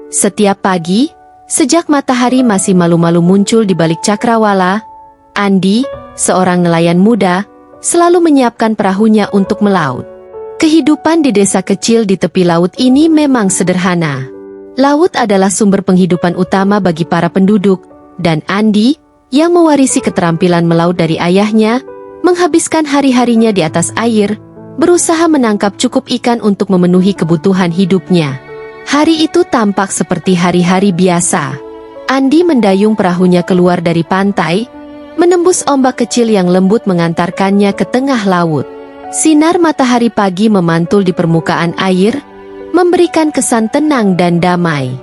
Setiap pagi, sejak matahari masih malu-malu muncul di balik cakrawala, Andi, seorang nelayan muda, selalu menyiapkan perahunya untuk melaut. Kehidupan di desa kecil di tepi laut ini memang sederhana. Laut adalah sumber penghidupan utama bagi para penduduk, dan Andi, yang mewarisi keterampilan melaut dari ayahnya, menghabiskan hari-harinya di atas air, berusaha menangkap cukup ikan untuk memenuhi kebutuhan hidupnya. Hari itu tampak seperti hari-hari biasa. Andi mendayung perahunya keluar dari pantai, menembus ombak kecil yang lembut mengantarkannya ke tengah laut. Sinar matahari pagi memantul di permukaan air, memberikan kesan tenang dan damai.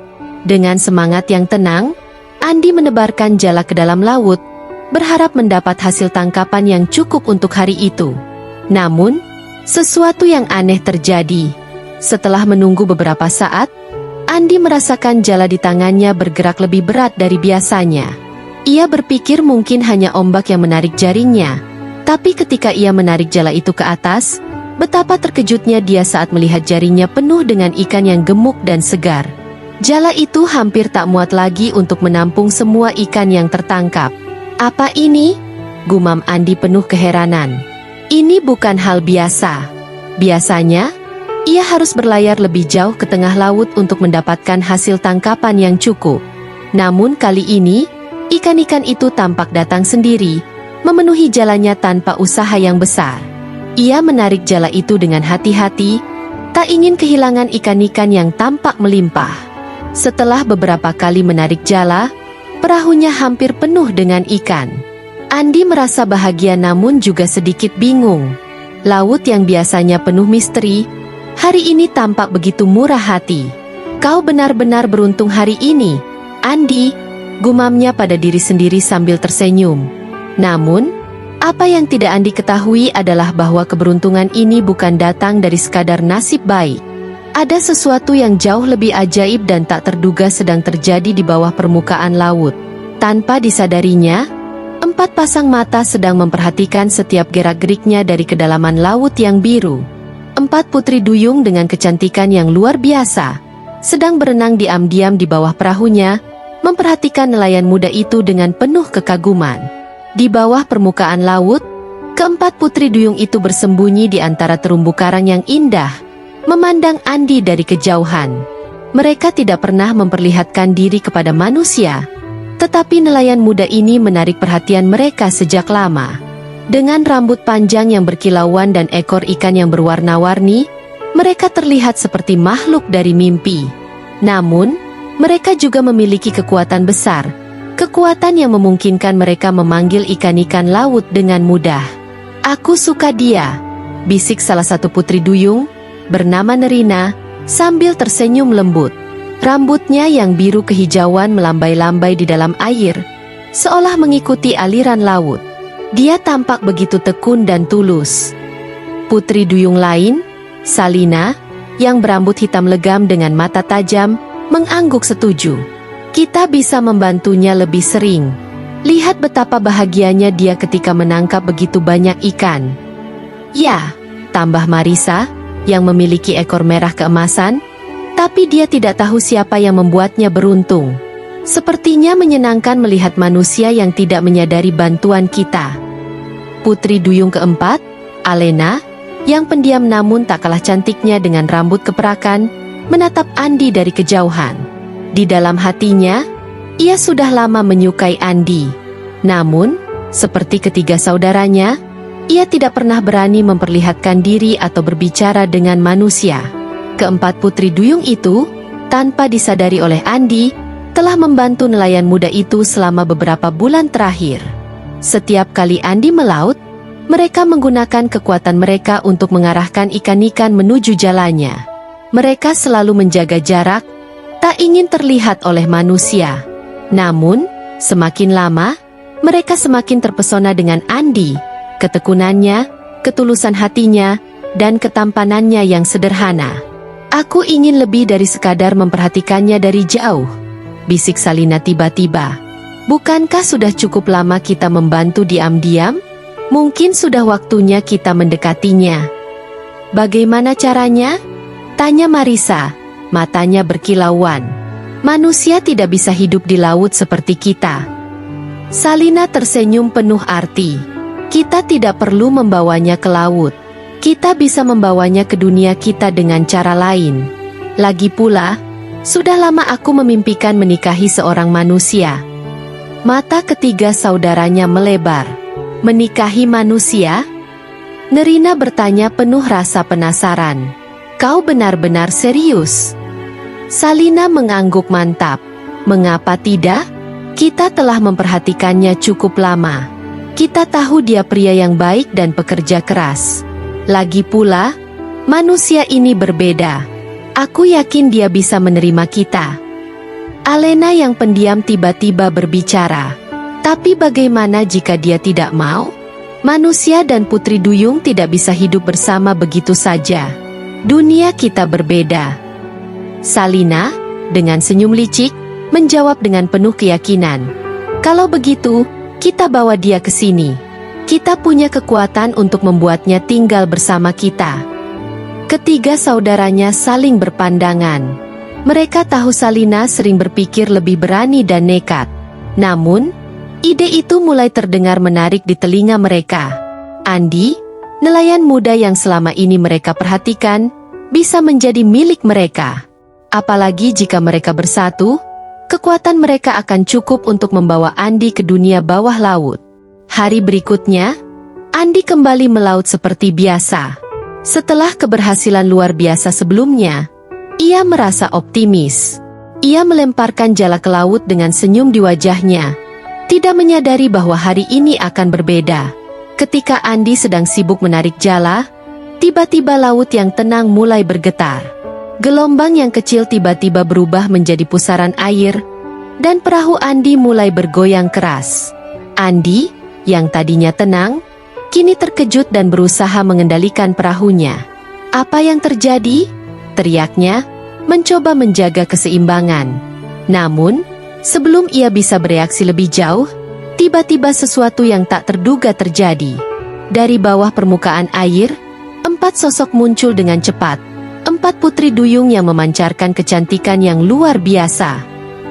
Dengan semangat yang tenang, Andi menebarkan jala ke dalam laut, berharap mendapat hasil tangkapan yang cukup untuk hari itu. Namun, sesuatu yang aneh terjadi. Setelah menunggu beberapa saat, Andi merasakan jala di tangannya bergerak lebih berat dari biasanya. Ia berpikir mungkin hanya ombak yang menarik jaringnya, tapi ketika ia menarik jala itu ke atas, betapa terkejutnya dia saat melihat jaringnya penuh dengan ikan yang gemuk dan segar. Jala itu hampir tak muat lagi untuk menampung semua ikan yang tertangkap. "Apa ini?" gumam Andi penuh keheranan. Ini bukan hal biasa. Biasanya, ia harus berlayar lebih jauh ke tengah laut untuk mendapatkan hasil tangkapan yang cukup. Namun kali ini, ikan-ikan itu tampak datang sendiri, memenuhi jalannya tanpa usaha yang besar. Ia menarik jala itu dengan hati-hati, tak ingin kehilangan ikan-ikan yang tampak melimpah. Setelah beberapa kali menarik jala, perahunya hampir penuh dengan ikan. Andi merasa bahagia namun juga sedikit bingung. Laut yang biasanya penuh misteri, hari ini tampak begitu murah hati. "Kau benar-benar beruntung hari ini, Andi," gumamnya pada diri sendiri sambil tersenyum. Namun, apa yang tidak Andi ketahui adalah bahwa keberuntungan ini bukan datang dari sekadar nasib baik. Ada sesuatu yang jauh lebih ajaib dan tak terduga sedang terjadi di bawah permukaan laut. Tanpa disadarinya, 4 pasang mata sedang memperhatikan setiap gerak-geriknya dari kedalaman laut yang biru. 4 putri duyung dengan kecantikan yang luar biasa, sedang berenang diam-diam di bawah perahunya, memperhatikan nelayan muda itu dengan penuh kekaguman. Di bawah permukaan laut, ke-4 putri duyung itu bersembunyi di antara terumbu karang yang indah, memandang Andi dari kejauhan. Mereka tidak pernah memperlihatkan diri kepada manusia, tetapi nelayan muda ini menarik perhatian mereka sejak lama. Dengan rambut panjang yang berkilauan dan ekor ikan yang berwarna-warni, mereka terlihat seperti makhluk dari mimpi. Namun, mereka juga memiliki kekuatan besar, kekuatan yang memungkinkan mereka memanggil ikan-ikan laut dengan mudah. "Aku suka dia," bisik salah satu putri duyung, bernama Nerina, sambil tersenyum lembut. Rambutnya yang biru kehijauan melambai-lambai di dalam air, seolah mengikuti aliran laut. Dia tampak begitu tekun dan tulus. Putri duyung lain, Salina, yang berambut hitam legam dengan mata tajam, mengangguk setuju. "Kita bisa membantunya lebih sering. Lihat betapa bahagianya dia ketika menangkap begitu banyak ikan." "Ya," tambah Marisa, yang memiliki ekor merah keemasan, "tapi dia tidak tahu siapa yang membuatnya beruntung. Sepertinya menyenangkan melihat manusia yang tidak menyadari bantuan kita." Putri duyung keempat, Alena, yang pendiam namun tak kalah cantiknya dengan rambut keperakan, menatap Andi dari kejauhan. Di dalam hatinya, ia sudah lama menyukai Andi. Namun, seperti ketiga saudaranya, ia tidak pernah berani memperlihatkan diri atau berbicara dengan manusia. Ke-4 putri duyung itu, tanpa disadari oleh Andi, telah membantu nelayan muda itu selama beberapa bulan terakhir. Setiap kali Andi melaut, mereka menggunakan kekuatan mereka untuk mengarahkan ikan-ikan menuju jalannya. Mereka selalu menjaga jarak, tak ingin terlihat oleh manusia. Namun, semakin lama, mereka semakin terpesona dengan Andi, ketekunannya, ketulusan hatinya, dan ketampanannya yang sederhana. "Aku ingin lebih dari sekadar memperhatikannya dari jauh," bisik Salina tiba-tiba. "Bukankah sudah cukup lama kita membantu diam-diam? Mungkin sudah waktunya kita mendekatinya." "Bagaimana caranya?" tanya Marisa, matanya berkilauan. Manusia tidak bisa hidup di laut seperti kita. Salina tersenyum penuh arti. Kita tidak perlu membawanya ke laut. Kita bisa membawanya ke dunia kita dengan cara lain. Lagi pula, sudah lama aku memimpikan menikahi seorang manusia. Mata ketiga saudaranya melebar. Menikahi manusia? Nerina bertanya penuh rasa penasaran. Kau benar-benar serius? Salina mengangguk mantap. Mengapa tidak? Kita telah memperhatikannya cukup lama. Kita tahu dia pria yang baik dan pekerja keras. Lagi pula, manusia ini berbeda. Aku yakin dia bisa menerima kita. Alena yang pendiam tiba-tiba berbicara. Tapi bagaimana jika dia tidak mau? Manusia dan Putri Duyung tidak bisa hidup bersama begitu saja. Dunia kita berbeda. Salina, dengan senyum licik, menjawab dengan penuh keyakinan. Kalau begitu, kita bawa dia ke sini. Kita punya kekuatan untuk membuatnya tinggal bersama kita. Ketiga saudaranya saling berpandangan. Mereka tahu Salina sering berpikir lebih berani dan nekat. Namun, ide itu mulai terdengar menarik di telinga mereka. Andi, nelayan muda yang selama ini mereka perhatikan, bisa menjadi milik mereka. Apalagi jika mereka bersatu, kekuatan mereka akan cukup untuk membawa Andi ke dunia bawah laut. Hari berikutnya, Andi kembali melaut seperti biasa. Setelah keberhasilan luar biasa sebelumnya, ia merasa optimis. Ia melemparkan jala ke laut dengan senyum di wajahnya, tidak menyadari bahwa hari ini akan berbeda. Ketika Andi sedang sibuk menarik jala, tiba-tiba laut yang tenang mulai bergetar. Gelombang yang kecil tiba-tiba berubah menjadi pusaran air, dan perahu Andi mulai bergoyang keras. Andi, yang tadinya tenang, kini terkejut dan berusaha mengendalikan perahunya. Apa yang terjadi? Teriaknya, mencoba menjaga keseimbangan. Namun, sebelum ia bisa bereaksi lebih jauh, tiba-tiba sesuatu yang tak terduga terjadi. Dari bawah permukaan air, 4 sosok muncul dengan cepat. 4 putri duyung yang memancarkan kecantikan yang luar biasa.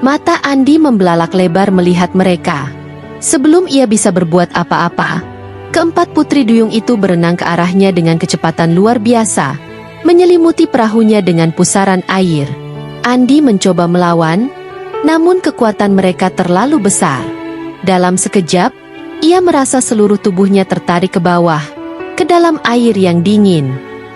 Mata Andi membelalak lebar melihat mereka. Sebelum ia bisa berbuat apa-apa, keempat putri duyung itu berenang ke arahnya dengan kecepatan luar biasa, menyelimuti perahunya dengan pusaran air. Andi mencoba melawan, namun kekuatan mereka terlalu besar. Dalam sekejap, ia merasa seluruh tubuhnya tertarik ke bawah, ke dalam air yang dingin.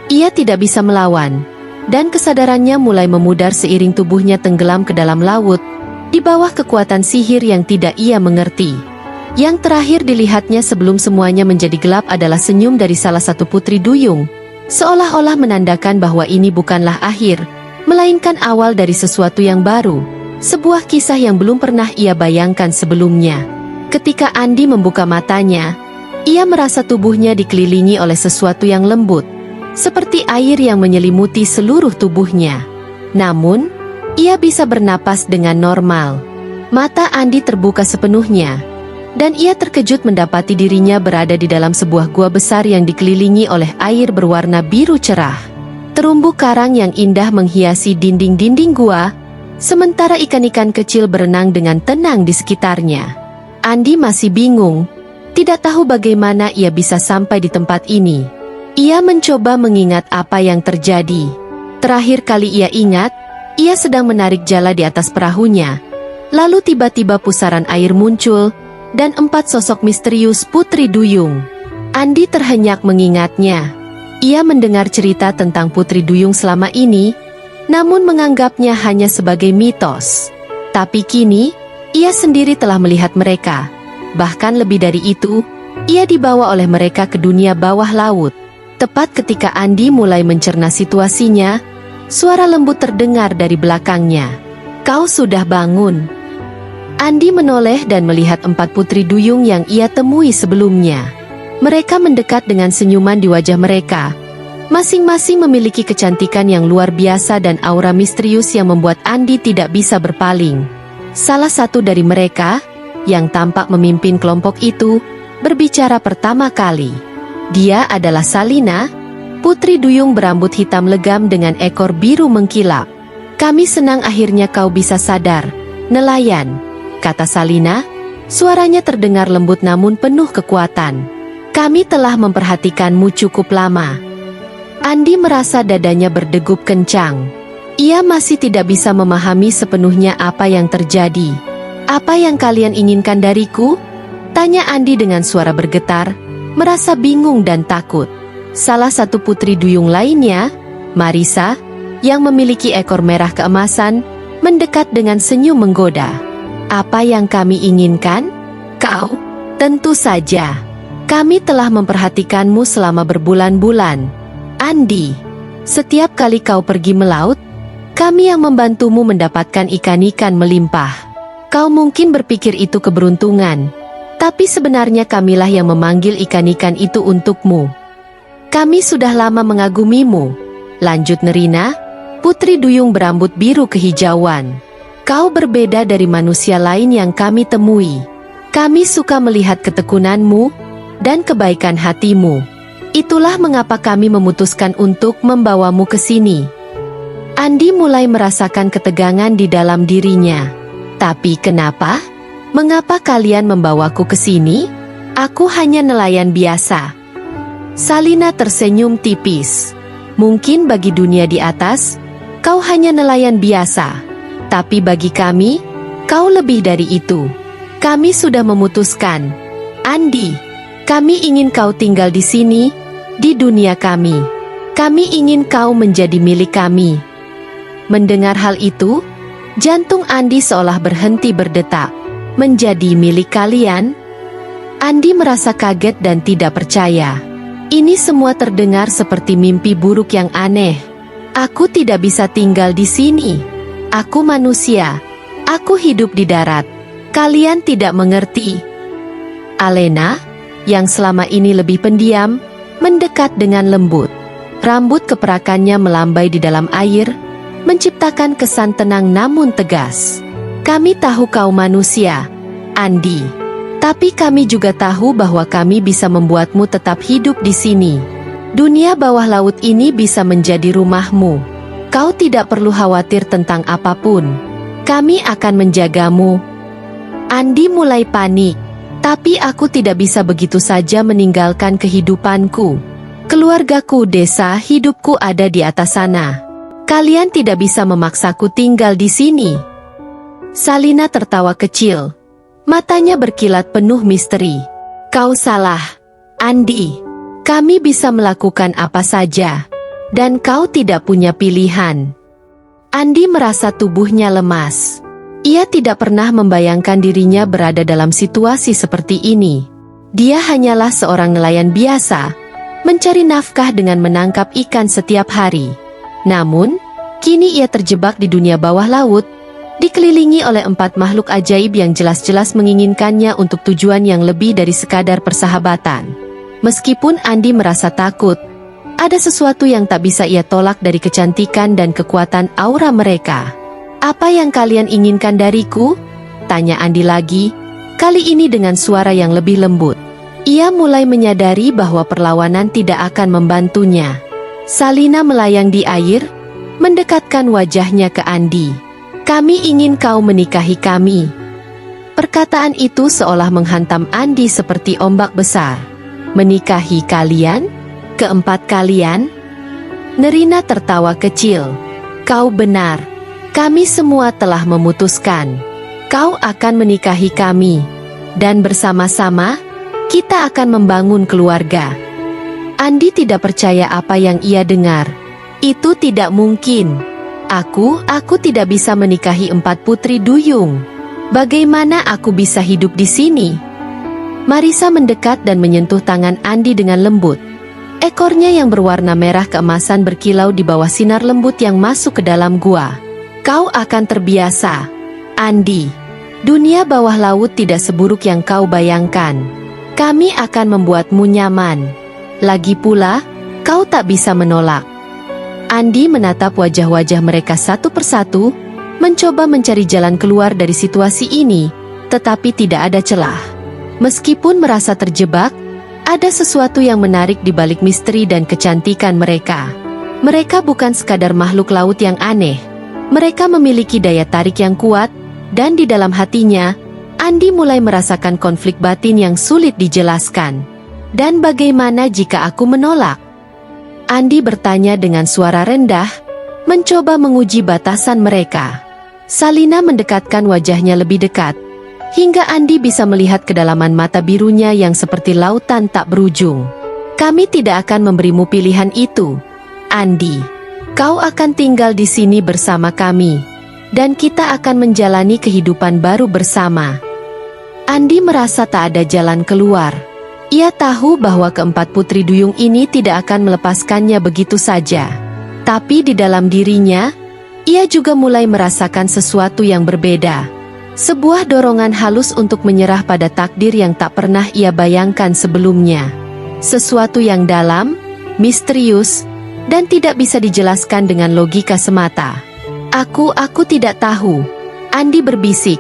Ia tidak bisa melawan, dan kesadarannya mulai memudar seiring tubuhnya tenggelam ke dalam laut, di bawah kekuatan sihir yang tidak ia mengerti. Yang terakhir dilihatnya sebelum semuanya menjadi gelap adalah senyum dari salah satu putri duyung, seolah-olah menandakan bahwa ini bukanlah akhir, melainkan awal dari sesuatu yang baru, sebuah kisah yang belum pernah ia bayangkan sebelumnya. Ketika Andi membuka matanya, ia merasa tubuhnya dikelilingi oleh sesuatu yang lembut, seperti air yang menyelimuti seluruh tubuhnya. Namun, ia bisa bernapas dengan normal. Mata Andi terbuka sepenuhnya, dan ia terkejut mendapati dirinya berada di dalam sebuah gua besar yang dikelilingi oleh air berwarna biru cerah. Terumbu karang yang indah menghiasi dinding-dinding gua, sementara ikan-ikan kecil berenang dengan tenang di sekitarnya. Andi masih bingung, tidak tahu bagaimana ia bisa sampai di tempat ini. Ia mencoba mengingat apa yang terjadi. Terakhir kali ia ingat, ia sedang menarik jala di atas perahunya. Lalu tiba-tiba pusaran air muncul, dan 4 sosok misterius putri duyung. Andi terhenyak mengingatnya. Ia mendengar cerita tentang putri duyung selama ini, namun menganggapnya hanya sebagai mitos. Tapi kini, ia sendiri telah melihat mereka. Bahkan lebih dari itu, ia dibawa oleh mereka ke dunia bawah laut. Tepat ketika Andi mulai mencerna situasinya, suara lembut terdengar dari belakangnya. Kau sudah bangun. Andi menoleh dan melihat 4 putri duyung yang ia temui sebelumnya. Mereka mendekat dengan senyuman di wajah mereka. Masing-masing memiliki kecantikan yang luar biasa dan aura misterius yang membuat Andi tidak bisa berpaling. Salah satu dari mereka, yang tampak memimpin kelompok itu, berbicara pertama kali. Dia adalah Salina, putri duyung berambut hitam legam dengan ekor biru mengkilap. Kami senang akhirnya kau bisa sadar, nelayan, kata Salina. Suaranya terdengar lembut namun penuh kekuatan. Kami telah memperhatikanmu cukup lama. Andi merasa dadanya berdegup kencang. Ia masih tidak bisa memahami sepenuhnya apa yang terjadi. Apa yang kalian inginkan dariku? Tanya Andi dengan suara bergetar, merasa bingung dan takut. Salah satu putri duyung lainnya, Marisa, yang memiliki ekor merah keemasan, mendekat dengan senyum menggoda. Apa yang kami inginkan? Kau? Tentu saja. Kami telah memperhatikanmu selama berbulan-bulan. Andi, setiap kali kau pergi melaut, kami yang membantumu mendapatkan ikan-ikan melimpah. Kau mungkin berpikir itu keberuntungan, tapi sebenarnya kamilah yang memanggil ikan-ikan itu untukmu. Kami sudah lama mengagumimu, lanjut Nerina, putri duyung berambut biru kehijauan. Kau berbeda dari manusia lain yang kami temui. Kami suka melihat ketekunanmu dan kebaikan hatimu. Itulah mengapa kami memutuskan untuk membawamu ke sini. Andi mulai merasakan ketegangan di dalam dirinya. Tapi kenapa? Mengapa kalian membawaku ke sini? Aku hanya nelayan biasa. Salina tersenyum tipis. Mungkin bagi dunia di atas, kau hanya nelayan biasa. Tapi bagi kami, kau lebih dari itu. Kami sudah memutuskan. Andi, kami ingin kau tinggal di sini, di dunia kami. Kami ingin kau menjadi milik kami. Mendengar hal itu, jantung Andi seolah berhenti berdetak. Menjadi milik kalian? Andi merasa kaget dan tidak percaya. Ini semua terdengar seperti mimpi buruk yang aneh. Aku tidak bisa tinggal di sini. Aku manusia. Aku hidup di darat. Kalian tidak mengerti. Alena, yang selama ini lebih pendiam, mendekat dengan lembut. Rambut keperakannya melambai di dalam air, menciptakan kesan tenang namun tegas. Kami tahu kau manusia, Andi. Tapi kami juga tahu bahwa kami bisa membuatmu tetap hidup di sini. Dunia bawah laut ini bisa menjadi rumahmu. Kau tidak perlu khawatir tentang apapun. Kami akan menjagamu. Andi mulai panik. Tapi aku tidak bisa begitu saja meninggalkan kehidupanku. Keluargaku, desa, hidupku ada di atas sana. Kalian tidak bisa memaksaku tinggal di sini. Salina tertawa kecil. Matanya berkilat penuh misteri. Kau salah, Andi. Kami bisa melakukan apa saja. Dan kau tidak punya pilihan. Andi merasa tubuhnya lemas. Ia tidak pernah membayangkan dirinya berada dalam situasi seperti ini. Dia hanyalah seorang nelayan biasa, mencari nafkah dengan menangkap ikan setiap hari. Namun, kini ia terjebak di dunia bawah laut, dikelilingi oleh 4 makhluk ajaib yang jelas-jelas menginginkannya untuk tujuan yang lebih dari sekadar persahabatan. Meskipun Andi merasa takut, ada sesuatu yang tak bisa ia tolak dari kecantikan dan kekuatan aura mereka. Apa yang kalian inginkan dariku? Tanya Andi lagi, kali ini dengan suara yang lebih lembut. Ia mulai menyadari bahwa perlawanan tidak akan membantunya. Salina melayang di air, mendekatkan wajahnya ke Andi. Kami ingin kau menikahi kami. Perkataan itu seolah menghantam Andi seperti ombak besar. Menikahi kalian? Keempat kalian? Nerina tertawa kecil. Kau benar. Kami semua telah memutuskan. Kau akan menikahi kami. Dan bersama-sama, kita akan membangun keluarga. Andi tidak percaya apa yang ia dengar. Itu tidak mungkin. Aku tidak bisa menikahi 4 putri duyung. Bagaimana aku bisa hidup di sini? Marisa mendekat dan menyentuh tangan Andi dengan lembut. Ekornya yang berwarna merah keemasan berkilau di bawah sinar lembut yang masuk ke dalam gua. Kau akan terbiasa, Andi. Dunia bawah laut tidak seburuk yang kau bayangkan. Kami akan membuatmu nyaman. Lagi pula, kau tak bisa menolak. Andi menatap wajah-wajah mereka satu persatu, mencoba mencari jalan keluar dari situasi ini, tetapi tidak ada celah. Meskipun merasa terjebak, ada sesuatu yang menarik di balik misteri dan kecantikan mereka. Mereka bukan sekadar makhluk laut yang aneh. Mereka memiliki daya tarik yang kuat, dan di dalam hatinya, Andi mulai merasakan konflik batin yang sulit dijelaskan. Dan bagaimana jika aku menolak? Andi bertanya dengan suara rendah, mencoba menguji batasan mereka. Salina mendekatkan wajahnya lebih dekat, hingga Andi bisa melihat kedalaman mata birunya yang seperti lautan tak berujung. Kami tidak akan memberimu pilihan itu, Andi. Kau akan tinggal di sini bersama kami, dan kita akan menjalani kehidupan baru bersama. Andi merasa tak ada jalan keluar. Ia tahu bahwa keempat putri duyung ini tidak akan melepaskannya begitu saja. Tapi di dalam dirinya, ia juga mulai merasakan sesuatu yang berbeda. Sebuah dorongan halus untuk menyerah pada takdir yang tak pernah ia bayangkan sebelumnya. Sesuatu yang dalam, misterius, dan tidak bisa dijelaskan dengan logika semata. Aku tidak tahu, Andi berbisik,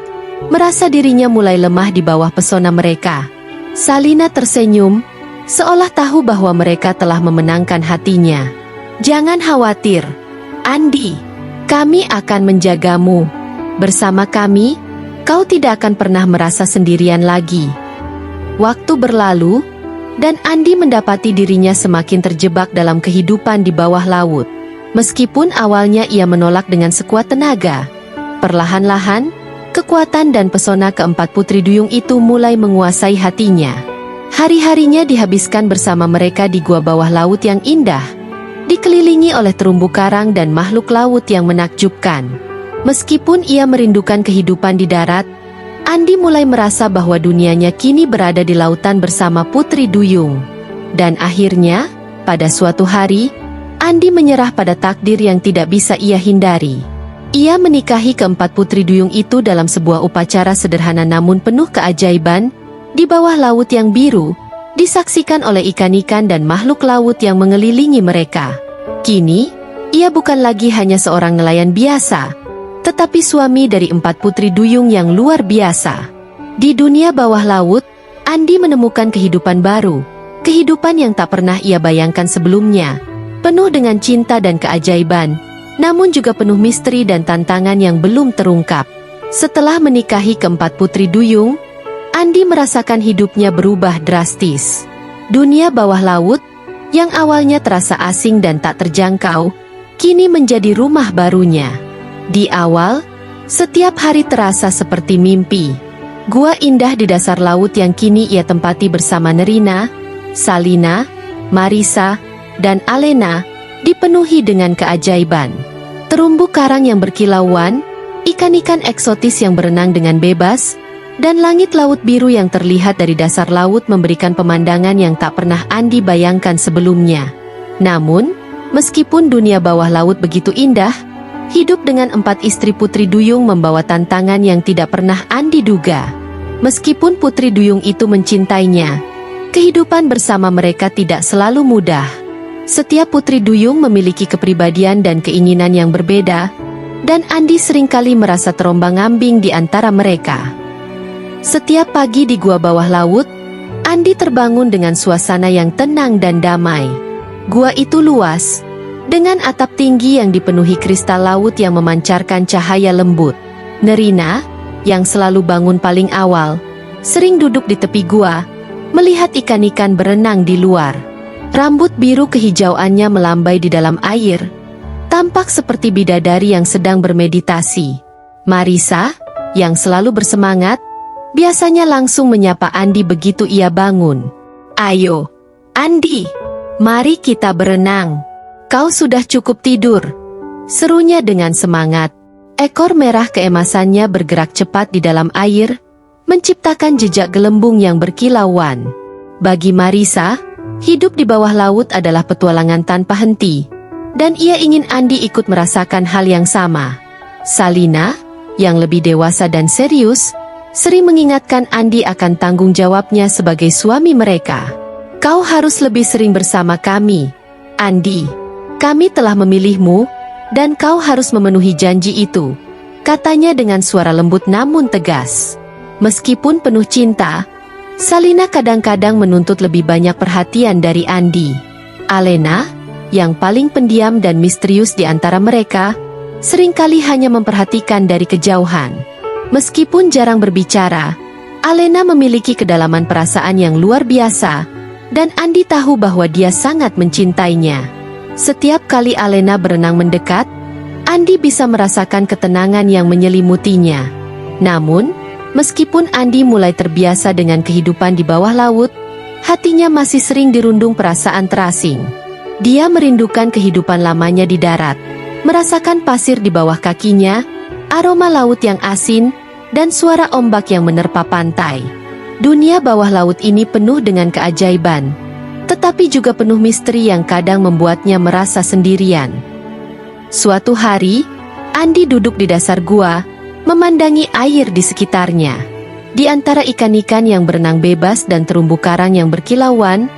merasa dirinya mulai lemah di bawah pesona mereka. Salina tersenyum, seolah tahu bahwa mereka telah memenangkan hatinya. Jangan khawatir, Andi. Kami akan menjagamu. Bersama kami, kau tidak akan pernah merasa sendirian lagi. Waktu berlalu, dan Andi mendapati dirinya semakin terjebak dalam kehidupan di bawah laut. Meskipun awalnya ia menolak dengan sekuat tenaga, perlahan-lahan, kekuatan dan pesona keempat putri duyung itu mulai menguasai hatinya. Hari-harinya dihabiskan bersama mereka di gua bawah laut yang indah, dikelilingi oleh terumbu karang dan makhluk laut yang menakjubkan. Meskipun ia merindukan kehidupan di darat, Andi mulai merasa bahwa dunianya kini berada di lautan bersama putri duyung. Dan akhirnya, pada suatu hari, Andi menyerah pada takdir yang tidak bisa ia hindari. Ia menikahi keempat putri duyung itu dalam sebuah upacara sederhana namun penuh keajaiban, di bawah laut yang biru, disaksikan oleh ikan-ikan dan makhluk laut yang mengelilingi mereka. Kini, ia bukan lagi hanya seorang nelayan biasa, tetapi suami dari empat putri duyung yang luar biasa. Di dunia bawah laut, Andi menemukan kehidupan baru, kehidupan yang tak pernah ia bayangkan sebelumnya, penuh dengan cinta dan keajaiban, namun juga penuh misteri dan tantangan yang belum terungkap. Setelah menikahi keempat putri duyung, Andi merasakan hidupnya berubah drastis. Dunia bawah laut, yang awalnya terasa asing dan tak terjangkau, kini menjadi rumah barunya. Di awal, setiap hari terasa seperti mimpi. Gua indah di dasar laut yang kini ia tempati bersama Nerina, Salina, Marisa, dan Alena, dipenuhi dengan keajaiban. Terumbu karang yang berkilauan, ikan-ikan eksotis yang berenang dengan bebas, dan langit laut biru yang terlihat dari dasar laut memberikan pemandangan yang tak pernah Andi bayangkan sebelumnya. Namun, meskipun dunia bawah laut begitu indah, hidup dengan empat istri putri duyung membawa tantangan yang tidak pernah Andi duga. Meskipun putri duyung itu mencintainya, kehidupan bersama mereka tidak selalu mudah. Setiap putri duyung memiliki kepribadian dan keinginan yang berbeda, dan Andi seringkali merasa terombang-ambing di antara mereka. Setiap pagi di gua bawah laut, Andi terbangun dengan suasana yang tenang dan damai. Gua itu luas, dengan atap tinggi yang dipenuhi kristal laut yang memancarkan cahaya lembut. Nerina, yang selalu bangun paling awal, sering duduk di tepi gua, melihat ikan-ikan berenang di luar. Rambut biru kehijauannya melambai di dalam air, tampak seperti bidadari yang sedang bermeditasi. Marisa, yang selalu bersemangat, biasanya langsung menyapa Andi begitu ia bangun. "Ayo, Andi, mari kita berenang. Kau sudah cukup tidur," serunya dengan semangat. Ekor merah keemasannya bergerak cepat di dalam air, menciptakan jejak gelembung yang berkilauan. Bagi Marisa, hidup di bawah laut adalah petualangan tanpa henti, dan ia ingin Andi ikut merasakan hal yang sama. Salina, yang lebih dewasa dan serius, sering mengingatkan Andi akan tanggung jawabnya sebagai suami mereka. "Kau harus lebih sering bersama kami, Andi. Kami telah memilihmu, dan kau harus memenuhi janji itu," katanya dengan suara lembut namun tegas. Meskipun penuh cinta, Salina kadang-kadang menuntut lebih banyak perhatian dari Andi. Alena, yang paling pendiam dan misterius di antara mereka, seringkali hanya memperhatikan dari kejauhan. Meskipun jarang berbicara, Alena memiliki kedalaman perasaan yang luar biasa, dan Andi tahu bahwa dia sangat mencintainya. Setiap kali Alena berenang mendekat, Andi bisa merasakan ketenangan yang menyelimutinya. Namun, meskipun Andi mulai terbiasa dengan kehidupan di bawah laut, hatinya masih sering dirundung perasaan terasing. Dia merindukan kehidupan lamanya di darat, merasakan pasir di bawah kakinya, aroma laut yang asin, dan suara ombak yang menerpa pantai. Dunia bawah laut ini penuh dengan keajaiban, tetapi juga penuh misteri yang kadang membuatnya merasa sendirian. Suatu hari, Andi duduk di dasar gua, memandangi air di sekitarnya. Di antara ikan-ikan yang berenang bebas dan terumbu karang yang berkilauan,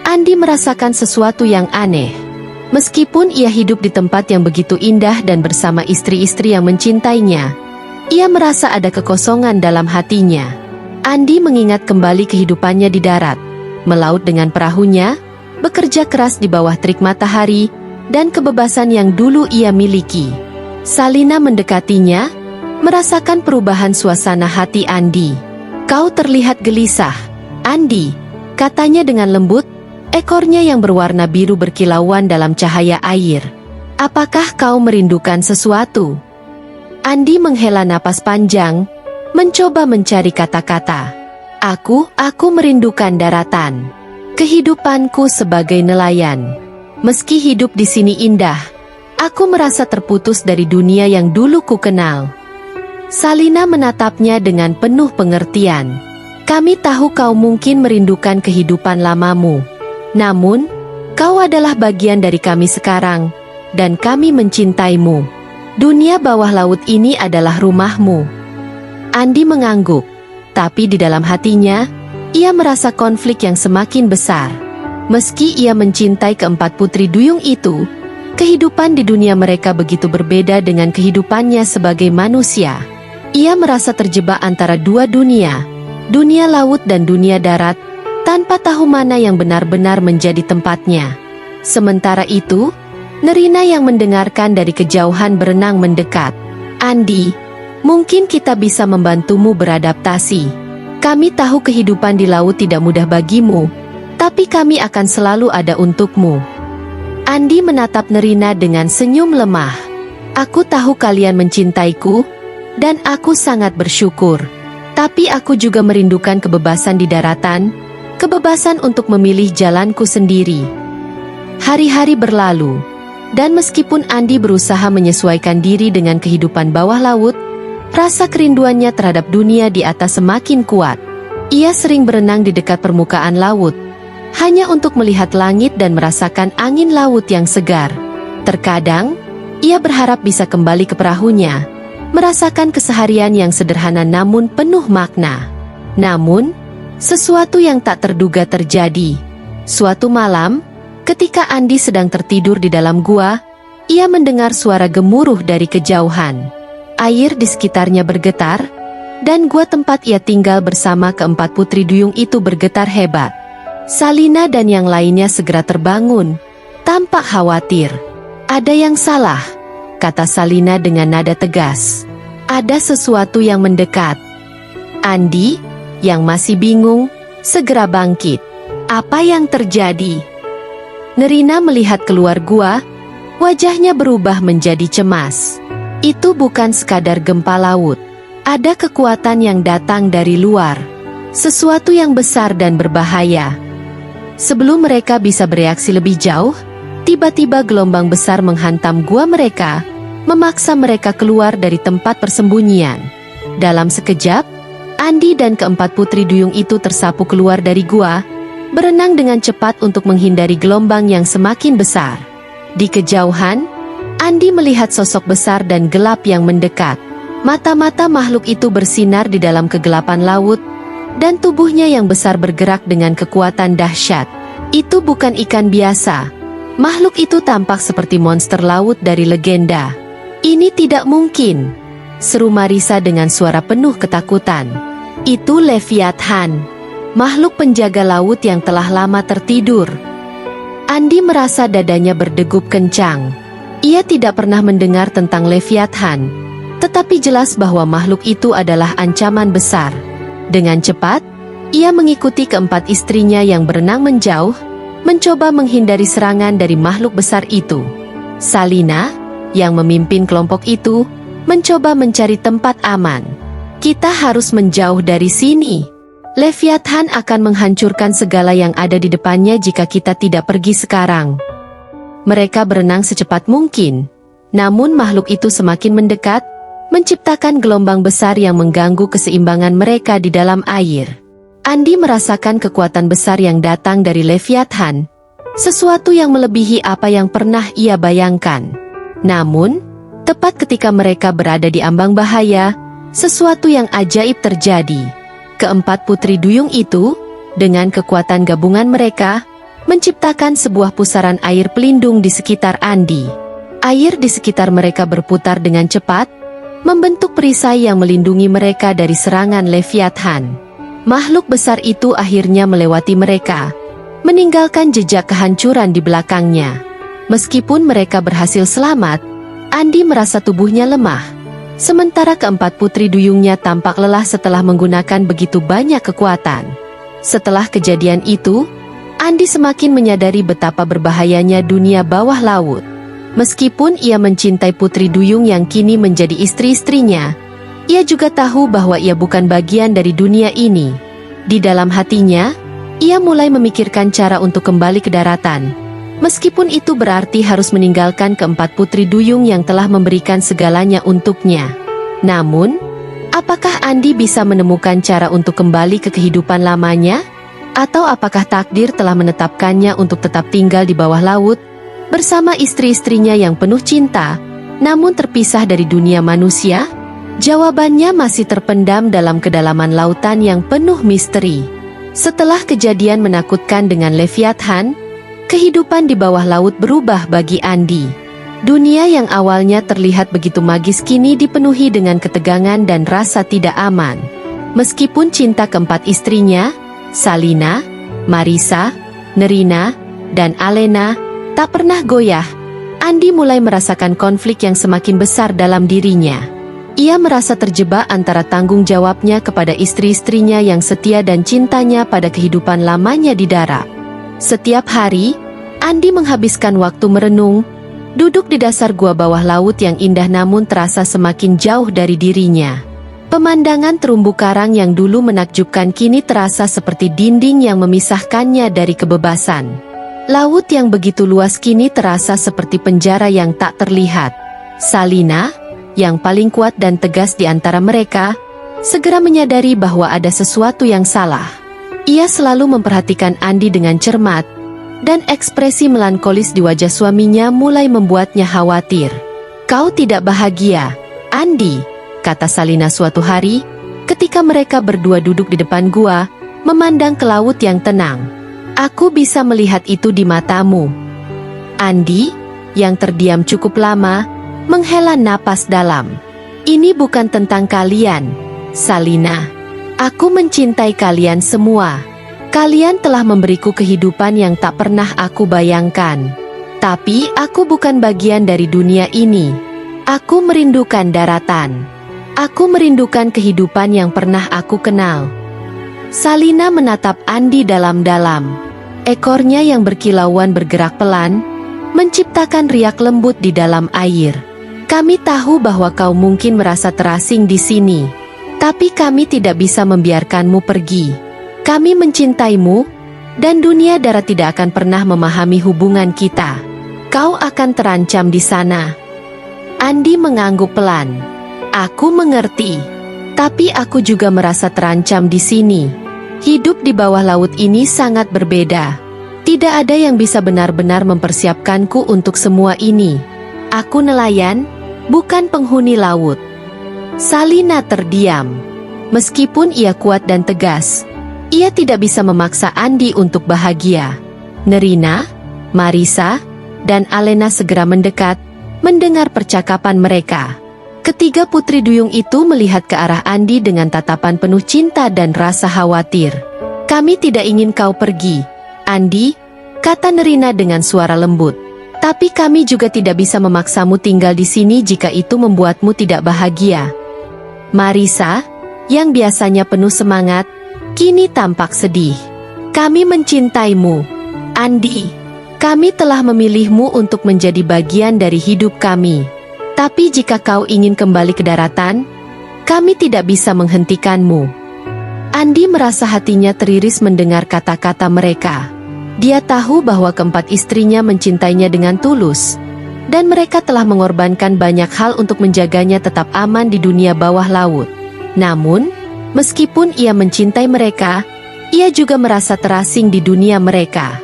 Andi merasakan sesuatu yang aneh. Meskipun ia hidup di tempat yang begitu indah dan bersama istri-istri yang mencintainya, ia merasa ada kekosongan dalam hatinya. Andi mengingat kembali kehidupannya di darat, melaut dengan perahunya, bekerja keras di bawah terik matahari, dan kebebasan yang dulu ia miliki. Salina mendekatinya, merasakan perubahan suasana hati Andi. "Kau terlihat gelisah, Andi," katanya dengan lembut, ekornya yang berwarna biru berkilauan dalam cahaya air. "Apakah kau merindukan sesuatu?" Andi menghela napas panjang, mencoba mencari kata-kata. Aku merindukan daratan. Kehidupanku sebagai nelayan. Meski hidup di sini indah, aku merasa terputus dari dunia yang dulu ku kenal." Salina menatapnya dengan penuh pengertian. "Kami tahu kau mungkin merindukan kehidupan lamamu. Namun, kau adalah bagian dari kami sekarang, dan kami mencintaimu. Dunia bawah laut ini adalah rumahmu." Andi mengangguk, tapi di dalam hatinya, ia merasa konflik yang semakin besar. Meski ia mencintai keempat putri duyung itu, kehidupan di dunia mereka begitu berbeda dengan kehidupannya sebagai manusia. Ia merasa terjebak antara dua dunia, dunia laut dan dunia darat, tanpa tahu mana yang benar-benar menjadi tempatnya. Sementara itu, Nerina yang mendengarkan dari kejauhan berenang mendekat. "Andi, mungkin kita bisa membantumu beradaptasi. Kami tahu kehidupan di laut tidak mudah bagimu, tapi kami akan selalu ada untukmu." Andi menatap Nerina dengan senyum lemah. "Aku tahu kalian mencintaiku, dan aku sangat bersyukur. Tapi aku juga merindukan kebebasan di daratan, kebebasan untuk memilih jalanku sendiri." Hari-hari berlalu, dan meskipun Andi berusaha menyesuaikan diri dengan kehidupan bawah laut, rasa kerinduannya terhadap dunia di atas semakin kuat. Ia sering berenang di dekat permukaan laut, hanya untuk melihat langit dan merasakan angin laut yang segar. Terkadang, ia berharap bisa kembali ke perahunya, merasakan keseharian yang sederhana namun penuh makna. Namun, sesuatu yang tak terduga terjadi. Suatu malam, ketika Andi sedang tertidur di dalam gua, ia mendengar suara gemuruh dari kejauhan. Air di sekitarnya bergetar, dan gua tempat ia tinggal bersama keempat putri duyung itu bergetar hebat. Salina dan yang lainnya segera terbangun, tampak khawatir. "Ada yang salah," kata Salina dengan nada tegas. "Ada sesuatu yang mendekat." Andi, yang masih bingung, segera bangkit. "Apa yang terjadi?" Nerina melihat keluar gua, wajahnya berubah menjadi cemas. Itu bukan sekadar gempa laut. Ada kekuatan yang datang dari luar. Sesuatu yang besar dan berbahaya. Sebelum mereka bisa bereaksi lebih jauh, tiba-tiba gelombang besar menghantam gua mereka, memaksa mereka keluar dari tempat persembunyian. Dalam sekejap, Andi dan keempat putri duyung itu tersapu keluar dari gua, berenang dengan cepat untuk menghindari gelombang yang semakin besar. Di kejauhan, Andi melihat sosok besar dan gelap yang mendekat. Mata-mata makhluk itu bersinar di dalam kegelapan laut, dan tubuhnya yang besar bergerak dengan kekuatan dahsyat. Itu bukan ikan biasa. Makhluk itu tampak seperti monster laut dari legenda. "Ini tidak mungkin," seru Marisa dengan suara penuh ketakutan. "Itu Leviathan, makhluk penjaga laut yang telah lama tertidur." Andi merasa dadanya berdegup kencang. Ia tidak pernah mendengar tentang Leviathan, tetapi jelas bahwa makhluk itu adalah ancaman besar. Dengan cepat, ia mengikuti keempat istrinya yang berenang menjauh, mencoba menghindari serangan dari makhluk besar itu. Salina, yang memimpin kelompok itu, mencoba mencari tempat aman. Kita harus menjauh dari sini. Leviathan akan menghancurkan segala yang ada di depannya jika kita tidak pergi sekarang. Mereka berenang secepat mungkin, namun makhluk itu semakin mendekat, menciptakan gelombang besar yang mengganggu keseimbangan mereka di dalam air. Andi merasakan kekuatan besar yang datang dari Leviathan, sesuatu yang melebihi apa yang pernah ia bayangkan. Namun, tepat ketika mereka berada di ambang bahaya, sesuatu yang ajaib terjadi. Keempat putri duyung itu, dengan kekuatan gabungan mereka, menciptakan sebuah pusaran air pelindung di sekitar Andi. Air di sekitar mereka berputar dengan cepat, membentuk perisai yang melindungi mereka dari serangan Leviathan. Makhluk besar itu akhirnya melewati mereka, meninggalkan jejak kehancuran di belakangnya. Meskipun mereka berhasil selamat, Andi merasa tubuhnya lemah. Sementara keempat putri duyungnya tampak lelah setelah menggunakan begitu banyak kekuatan. Setelah kejadian itu, Andi semakin menyadari betapa berbahayanya dunia bawah laut. Meskipun ia mencintai putri duyung yang kini menjadi istri-istrinya, ia juga tahu bahwa ia bukan bagian dari dunia ini. Di dalam hatinya, ia mulai memikirkan cara untuk kembali ke daratan. Meskipun itu berarti harus meninggalkan keempat putri duyung yang telah memberikan segalanya untuknya. Namun, apakah Andi bisa menemukan cara untuk kembali ke kehidupan lamanya? Atau apakah takdir telah menetapkannya untuk tetap tinggal di bawah laut, bersama istri-istrinya yang penuh cinta, namun terpisah dari dunia manusia? Jawabannya masih terpendam dalam kedalaman lautan yang penuh misteri. Setelah kejadian menakutkan dengan Leviathan, kehidupan di bawah laut berubah bagi Andi. Dunia yang awalnya terlihat begitu magis kini dipenuhi dengan ketegangan dan rasa tidak aman. Meskipun cinta keempat istrinya, Salina, Marisa, Nerina, dan Alena, tak pernah goyah, Andi mulai merasakan konflik yang semakin besar dalam dirinya. Ia merasa terjebak antara tanggung jawabnya kepada istri-istrinya yang setia dan cintanya pada kehidupan lamanya di darat. Setiap hari, Andi menghabiskan waktu merenung, duduk di dasar gua bawah laut yang indah namun terasa semakin jauh dari dirinya. Pemandangan terumbu karang yang dulu menakjubkan kini terasa seperti dinding yang memisahkannya dari kebebasan. Laut yang begitu luas kini terasa seperti penjara yang tak terlihat. Salina, yang paling kuat dan tegas di antara mereka, segera menyadari bahwa ada sesuatu yang salah. Ia selalu memperhatikan Andi dengan cermat, dan ekspresi melankolis di wajah suaminya mulai membuatnya khawatir. "Kau tidak bahagia, Andi," kata Salina suatu hari, ketika mereka berdua duduk di depan gua, memandang ke laut yang tenang. "Aku bisa melihat itu di matamu." Andi, yang terdiam cukup lama, menghela napas dalam. "Ini bukan tentang kalian, Salina. Aku mencintai kalian semua. Kalian telah memberiku kehidupan yang tak pernah aku bayangkan. Tapi aku bukan bagian dari dunia ini. Aku merindukan daratan. Aku merindukan kehidupan yang pernah aku kenal." Salina menatap Andi dalam-dalam. Ekornya yang berkilauan bergerak pelan, menciptakan riak lembut di dalam air. "Kami tahu bahwa kau mungkin merasa terasing di sini. Tapi kami tidak bisa membiarkanmu pergi. Kami mencintaimu, dan dunia darat tidak akan pernah memahami hubungan kita. Kau akan terancam di sana." Andi mengangguk pelan. "Aku mengerti. Tapi aku juga merasa terancam di sini. Hidup di bawah laut ini sangat berbeda. Tidak ada yang bisa benar-benar mempersiapkanku untuk semua ini. Aku nelayan, bukan penghuni laut." Salina terdiam. Meskipun ia kuat dan tegas, ia tidak bisa memaksa Andi untuk bahagia. Nerina, Marisa, dan Alena segera mendekat, mendengar percakapan mereka. Ketiga putri duyung itu melihat ke arah Andi dengan tatapan penuh cinta dan rasa khawatir. "Kami tidak ingin kau pergi, Andi," kata Nerina dengan suara lembut. Tapi kami juga tidak bisa memaksamu tinggal di sini jika itu membuatmu tidak bahagia. Marissa, yang biasanya penuh semangat, kini tampak sedih. Kami mencintaimu, Andi. Kami telah memilihmu untuk menjadi bagian dari hidup kami. Tapi jika kau ingin kembali ke daratan, kami tidak bisa menghentikanmu. Andi merasa hatinya teriris mendengar kata-kata mereka. Dia tahu bahwa keempat istrinya mencintainya dengan tulus, dan mereka telah mengorbankan banyak hal untuk menjaganya tetap aman di dunia bawah laut. Namun, meskipun ia mencintai mereka, ia juga merasa terasing di dunia mereka.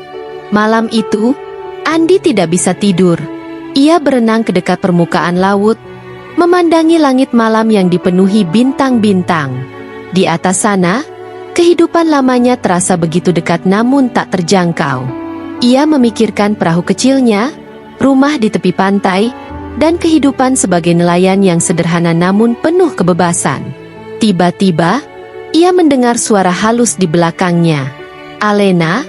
Malam itu, Andi tidak bisa tidur. Ia berenang ke dekat permukaan laut, memandangi langit malam yang dipenuhi bintang-bintang. Di atas sana, kehidupan lamanya terasa begitu dekat namun tak terjangkau. Ia memikirkan perahu kecilnya, rumah di tepi pantai, dan kehidupan sebagai nelayan yang sederhana namun penuh kebebasan. Tiba-tiba, ia mendengar suara halus di belakangnya. Alena,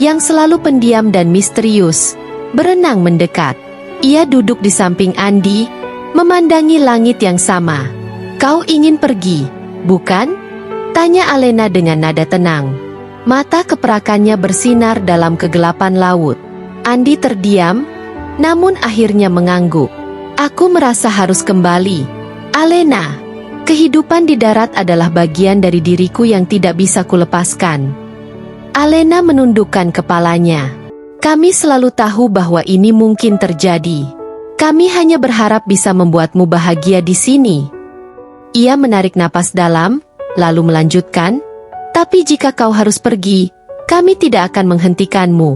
yang selalu pendiam dan misterius, berenang mendekat. Ia duduk di samping Andi, memandangi langit yang sama. "Kau ingin pergi, bukan?" tanya Alena dengan nada tenang. Mata keperakannya bersinar dalam kegelapan laut. Andi terdiam, namun akhirnya mengangguk. "Aku merasa harus kembali, Alena. Kehidupan di darat adalah bagian dari diriku yang tidak bisa kulepaskan." Alena menundukkan kepalanya. "Kami selalu tahu bahwa ini mungkin terjadi. Kami hanya berharap bisa membuatmu bahagia di sini." Ia menarik napas dalam, lalu melanjutkan, "Tapi jika kau harus pergi, kami tidak akan menghentikanmu.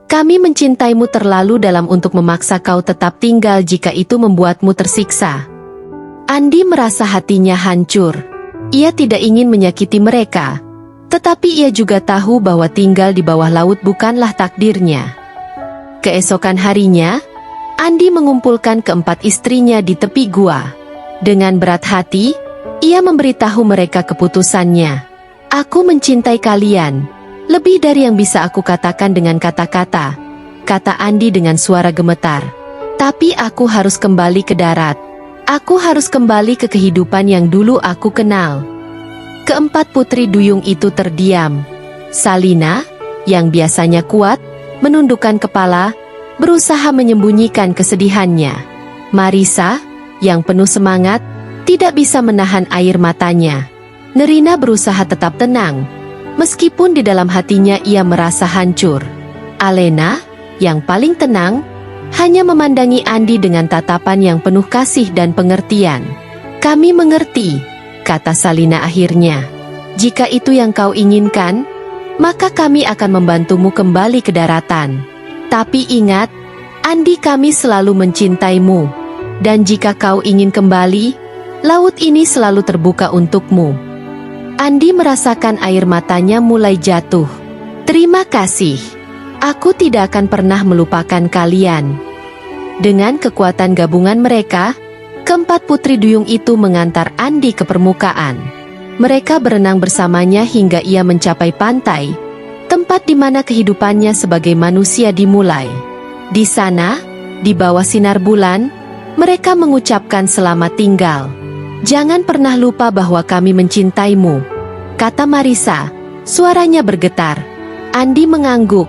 Kami mencintaimu terlalu dalam untuk memaksa kau tetap tinggal jika itu membuatmu tersiksa." Andi merasa hatinya hancur. Ia tidak ingin menyakiti mereka, tetapi ia juga tahu bahwa tinggal di bawah laut bukanlah takdirnya. Keesokan harinya, Andi mengumpulkan keempat istrinya di tepi gua. Dengan berat hati, ia memberitahu mereka keputusannya. "Aku mencintai kalian, lebih dari yang bisa aku katakan dengan kata-kata," kata Andi dengan suara gemetar. "Tapi aku harus kembali ke darat. Aku harus kembali ke kehidupan yang dulu aku kenal." Keempat putri duyung itu terdiam. Salina, yang biasanya kuat, menundukkan kepala, berusaha menyembunyikan kesedihannya. Marissa, yang penuh semangat, tidak bisa menahan air matanya. Nerina berusaha tetap tenang, meskipun di dalam hatinya ia merasa hancur. Alena, yang paling tenang, hanya memandangi Andi dengan tatapan yang penuh kasih dan pengertian. "Kami mengerti," kata Salina akhirnya. "Jika itu yang kau inginkan, maka kami akan membantumu kembali ke daratan. Tapi ingat, Andi, kami selalu mencintaimu. Dan jika kau ingin kembali, laut ini selalu terbuka untukmu." Andi merasakan air matanya mulai jatuh. "Terima kasih. Aku tidak akan pernah melupakan kalian." Dengan kekuatan gabungan mereka, keempat putri duyung itu mengantar Andi ke permukaan. Mereka berenang bersamanya hingga ia mencapai pantai, tempat di mana kehidupannya sebagai manusia dimulai. Di sana, di bawah sinar bulan, mereka mengucapkan selamat tinggal. "Jangan pernah lupa bahwa kami mencintaimu," kata Marissa, suaranya bergetar. Andi mengangguk,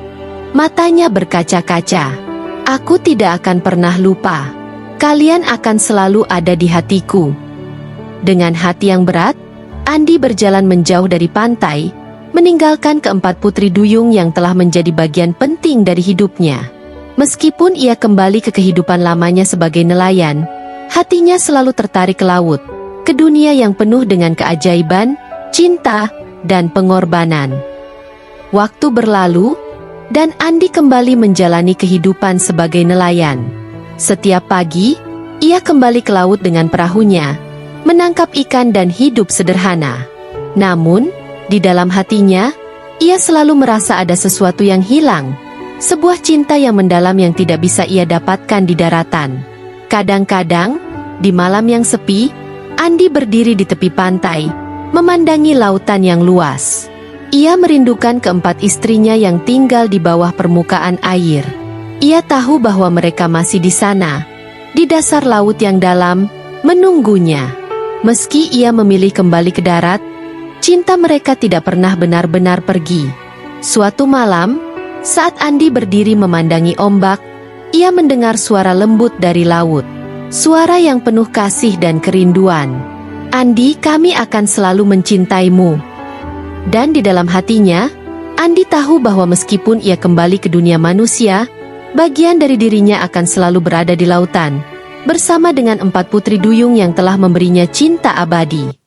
matanya berkaca-kaca. "Aku tidak akan pernah lupa. Kalian akan selalu ada di hatiku." Dengan hati yang berat, Andi berjalan menjauh dari pantai, meninggalkan keempat putri duyung yang telah menjadi bagian penting dari hidupnya. Meskipun ia kembali ke kehidupan lamanya sebagai nelayan, hatinya selalu tertarik ke laut, ke dunia yang penuh dengan keajaiban, cinta, dan pengorbanan. Waktu berlalu, dan Andi kembali menjalani kehidupan sebagai nelayan. Setiap pagi, ia kembali ke laut dengan perahunya, menangkap ikan dan hidup sederhana. Namun, di dalam hatinya, ia selalu merasa ada sesuatu yang hilang, sebuah cinta yang mendalam yang tidak bisa ia dapatkan di daratan. Kadang-kadang, di malam yang sepi, Andi berdiri di tepi pantai, memandangi lautan yang luas. Ia merindukan keempat istrinya yang tinggal di bawah permukaan air. Ia tahu bahwa mereka masih di sana, di dasar laut yang dalam, menunggunya. Meski ia memilih kembali ke darat, cinta mereka tidak pernah benar-benar pergi. Suatu malam, saat Andi berdiri memandangi ombak, ia mendengar suara lembut dari laut. Suara yang penuh kasih dan kerinduan. Andi, kami akan selalu mencintaimu. Dan di dalam hatinya, Andi tahu bahwa meskipun ia kembali ke dunia manusia, bagian dari dirinya akan selalu berada di lautan, bersama dengan 4 putri duyung yang telah memberinya cinta abadi.